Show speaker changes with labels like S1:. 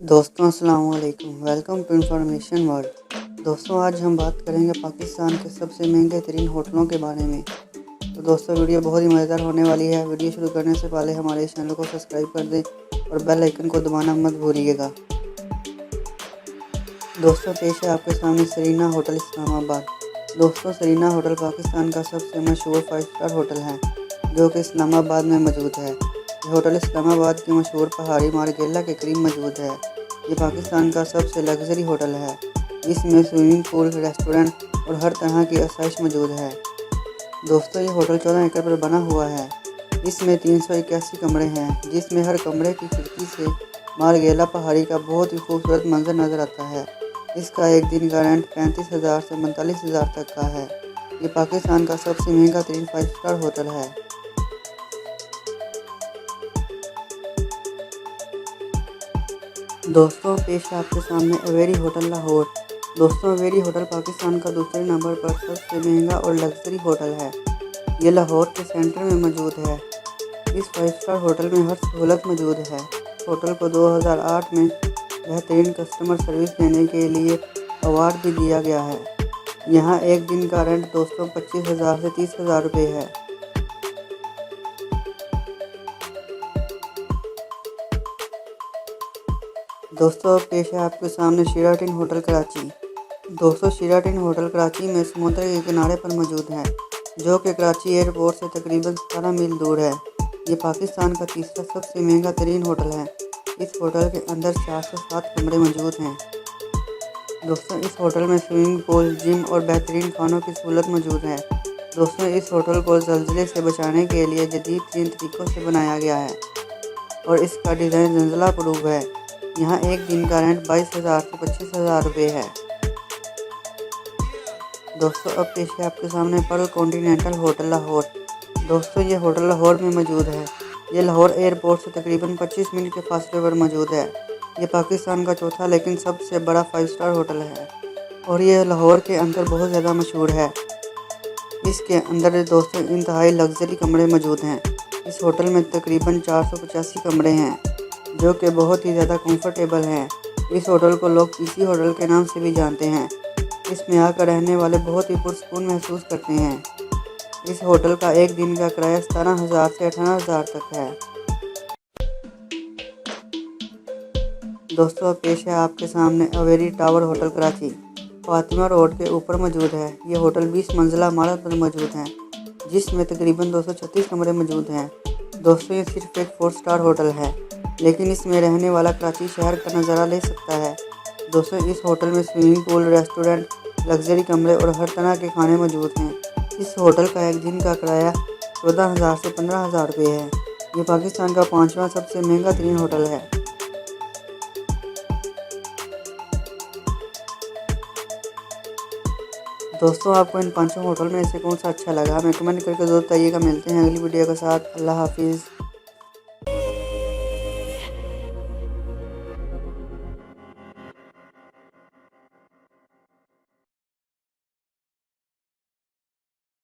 S1: दोस्तों अस्सलाम वालेकुम, वेलकम टू इंफॉर्मेशन वर्ल्ड। दोस्तों आज हम बात करेंगे पाकिस्तान के सबसे महंगे तरीन होटलों के बारे में। तो दोस्तों वीडियो बहुत ही मज़ेदार होने वाली है। वीडियो शुरू करने से पहले हमारे इस चैनल को सब्सक्राइब कर दें और बेल आइकन को दबाना मत भूलिएगा। दोस्तों पेश है आपके सामने सरीना होटल इस्लामाबाद। दोस्तों सरीना होटल पाकिस्तान का सबसे मशहूर 5 स्टार होटल है जो कि इस्लामाबाद में मौजूद है। ये होटल इस्लामाबाद की मशहूर पहाड़ी मारगेला के करीब मौजूद है। ये पाकिस्तान का सबसे लग्जरी होटल है। इसमें स्विमिंग पूल, रेस्टोरेंट और हर तरह की आसाइश मौजूद है। दोस्तों ये होटल 14 एकड़ पर बना हुआ है। इसमें 381 कमरे हैं, जिसमें हर कमरे की खिड़की से मारगेला पहाड़ी का बहुत ही खूबसूरत मंजर नज़र आता है। इसका एक दिन का रेंट 35,000 से 45,000 तक का है। ये पाकिस्तान का सबसे महंगा तरीन 5 स्टार होटल है। दोस्तों पेश है आपके सामने अवेरी होटल लाहौर। दोस्तों अवेरी होटल पाकिस्तान का दूसरे नंबर पर सबसे महंगा और लग्जरी होटल है। ये लाहौर के सेंटर में मौजूद है। इस 5 स्टार होटल में हर सहूलत मौजूद है। होटल को 2008 में बेहतरीन कस्टमर सर्विस देने के लिए अवार्ड भी दिया गया है। यहाँ एक दिन का रेंट दोस्तों 25,000 से 30,000 रुपये है। दोस्तों पेश है आपके सामने शेराटन होटल कराची। दोस्तों शेराटन होटल कराची में समुद्र के किनारे पर मौजूद है, जो कि कराची एयरपोर्ट से तकरीबन 17 मील दूर है। ये पाकिस्तान का तीसरा सबसे महंगा तरीन होटल है। इस होटल के अंदर 407 कमरे मौजूद हैं। दोस्तों इस होटल में स्विमिंग पूल, जिम और बेहतरीन खानों की सहूलत मौजूद है। दोस्तों इस होटल को ज़लज़ले से बचाने के लिए जदीद तरीन तरीक़ों से बनाया गया है और इसका डिज़ाइन ज़लज़ला प्रूफ है। यहाँ एक दिन का रेंट 22,000 से 25,000 रुपये है। दोस्तों अब पेश है आपके सामने पर्ल कॉन्टिनेंटल होटल लाहौर। दोस्तों ये होटल लाहौर में मौजूद है। ये लाहौर एयरपोर्ट से तकरीबन 25 मिनट के फासले पर मौजूद है। ये पाकिस्तान का चौथा लेकिन सबसे बड़ा 5 स्टार होटल है और ये लाहौर के अंदर बहुत ज़्यादा मशहूर है। इसके अंदर दोस्तों इंतहाई लग्जरी कमरे मौजूद हैं। इस होटल में तकरीबन 485 कमरे हैं जो कि बहुत ही ज़्यादा कंफर्टेबल हैं। इस होटल को लोग पीसी होटल के नाम से भी जानते हैं। इसमें आकर रहने वाले बहुत ही पुरसकून महसूस करते हैं। इस होटल का एक दिन का किराया 17,000 से 18,000 तक है। दोस्तों पेश है आपके सामने Avari tower hotel Karachi. Fatima road के ऊपर मौजूद है। ये होटल 20 मंजिला इमारत पर मौजूद है, जिसमें तकरीबन 236 कमरे मौजूद हैं। दोस्तों ये सिर्फ एक 4 स्टार होटल है, लेकिन इसमें रहने वाला कराची शहर का नज़ारा ले सकता है। दोस्तों इस होटल में स्विमिंग पूल, रेस्टोरेंट, लग्जरी कमरे और हर तरह के खाने मौजूद हैं। इस होटल का एक दिन का किराया 14,000 से 15,000 रुपये है। ये पाकिस्तान का 5वां सबसे महंगा तरीन होटल है। दोस्तों आपको इन 5 होटल में से कौन सा अच्छा लगा हमें कमेंट करके ज़रूर बताइएगा। मिलते हैं अगली वीडियो के साथ। अल्लाह हाफिज़।